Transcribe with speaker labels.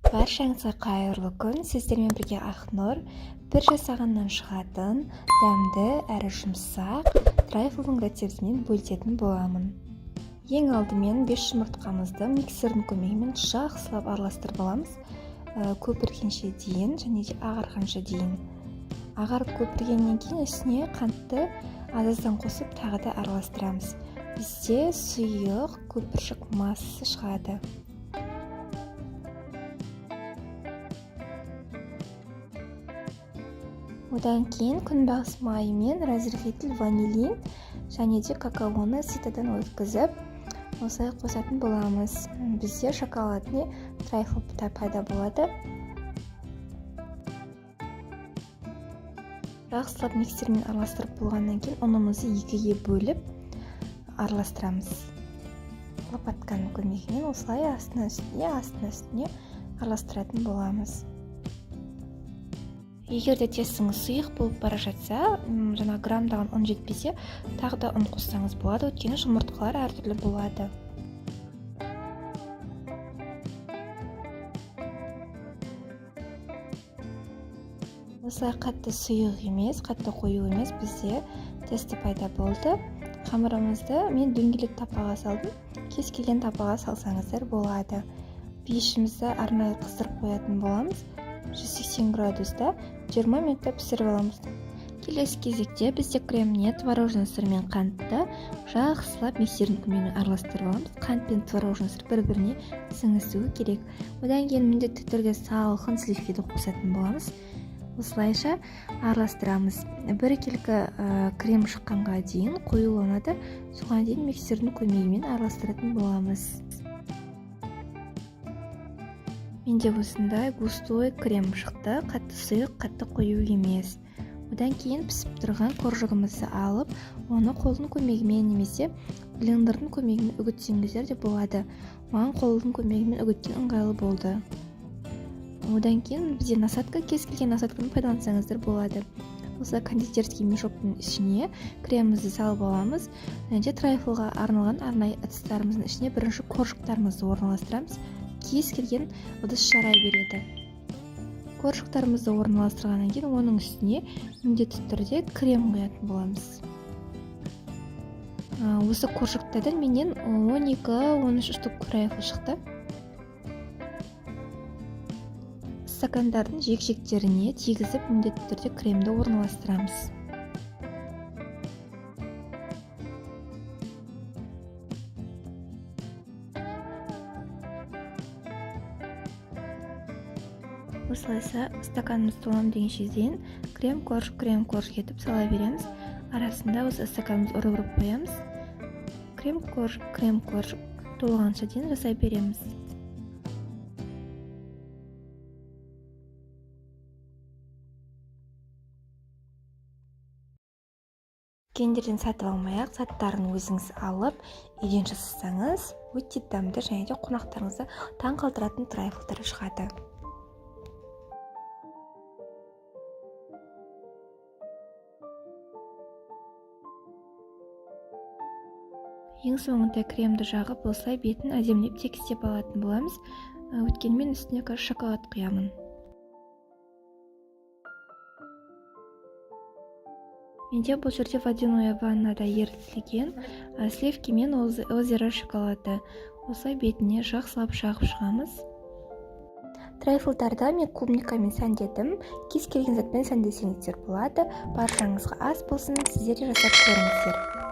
Speaker 1: Баршаңызға қайырлы күн. Сіздермен бірге Ақнұр бір жасағаннан шығатын дәмді әрі жұмсақ трайфлдың рецептімен бөлісетін боламын. Ең алдымен 5 жұмыртқамызды миксердің көмегімен жақсылап араластырып аламыз. Көпіргенше дейін және де ағарғанша дейін. Ағарып көпіргеннен кейін үстіне қантты аздан қосып тағы да араластырамыз. Бізде сұйық көпіршік массасы шығады. Одан кейін күнбағыс майы мен разрыхлитель ванилин және де какаоны ситадан өткізіп, осылай қосатын боламыз. Бізде шоколадный трайфл пайда болады. Жақсылап миксермен араластырып болғаннан кейін ұнымызды екіге бөліп араластырамыз. Лопатканың көмегімен осылай астына үстіне араластыратын боламыз. Егер де тестіңіз сұйық болып бара жатса, жаңа граммдаған ұн жетпесе, тағы да ұн қоссаңыз болады, өйткені жұмыртқалар әртүрлі болады. Осылай қатты сұйық емес, қатты қою емес, бізде тесті пайда болды. Қамырымызды мен дөңгелек тапаға салдым. Кез келген тапаға салсаңыздар болады. Пешімізді арнайы қыздырып қоятын боламыз. 180 градуста 20 минутта пісіріп аламыз. Келесі кезекте бізде кремне творожный сыр мен қантты жақсылап миксердің көмегімен араластырып аламыз. Қант пен творожный сыр бір-біріне сіңісуі керек. Одан кейін міндетті түрде салқын сливкиді қосатын боламыз. Осылайша араластырамыз. Біркелкі крем шыққанға дейін қоюланады. Соған дейін миксердің көмегімен араластыратын боламыз. Менде осындай густой крем шықты, қатты сұйық, қатты қою емес. Одан кейін пісіп тұрған қоржығымызды алып, оны қолдың көмегімен немесе блендердің көмегімен үгітсеңіздер де болады. Маған қолдың көмегімен үгіткен ыңғайлы болды. Одан кейін бізде насадка, кез келген насадканы пайдалансаңыздар болады. Осы кондитерский мешоктың ішіне кремімізді салып аламыз. Және трайфлға арналған арнайы ыдыстарымыздың ішіне бірінші қоржықтарымызды орналастырамыз. Кез келген ыдыс жарай береді. Қоржықтарымызды орналастырғаннан кейін оның үстіне міндетті түрде крем құятын боламыз. Осы қоржықтардан менен 12-13 штук трайфл шықты. Стакандардың жек-жектеріне тигізіп міндетті түрде кремді орналастырамыз. Осылайша стаканымыз толам дегенше дейін крем-корж етіп сала береміз. Арасында осы стаканымыз ұрып қоямыз. Крем-корж толғанша дейін жасай береміз. Кендерден сатып алмай-ақ, заттарын өзіңіз алып, үйден жасасаңыз, өте дәмді және де қонақтарыңызды таң қалдыратын трайфлдар шығады. Ең соңында кремді жағып, осылай бетін әдемілеп тегістеп алатын боламыз. Өйткені мен үстіне шоколад құямын. Менде бұл жерде водяное ваннада ерітілген сливки мен озеро шоколады. Осылай бетіне жақсылап жағып шығамыз. Трайфлдарда мен клубникамен сәндедім. Кез келген затпен сәндесеңіздер болады. Баршаңызға ас болсын, сіздер де жасап көріңіздер.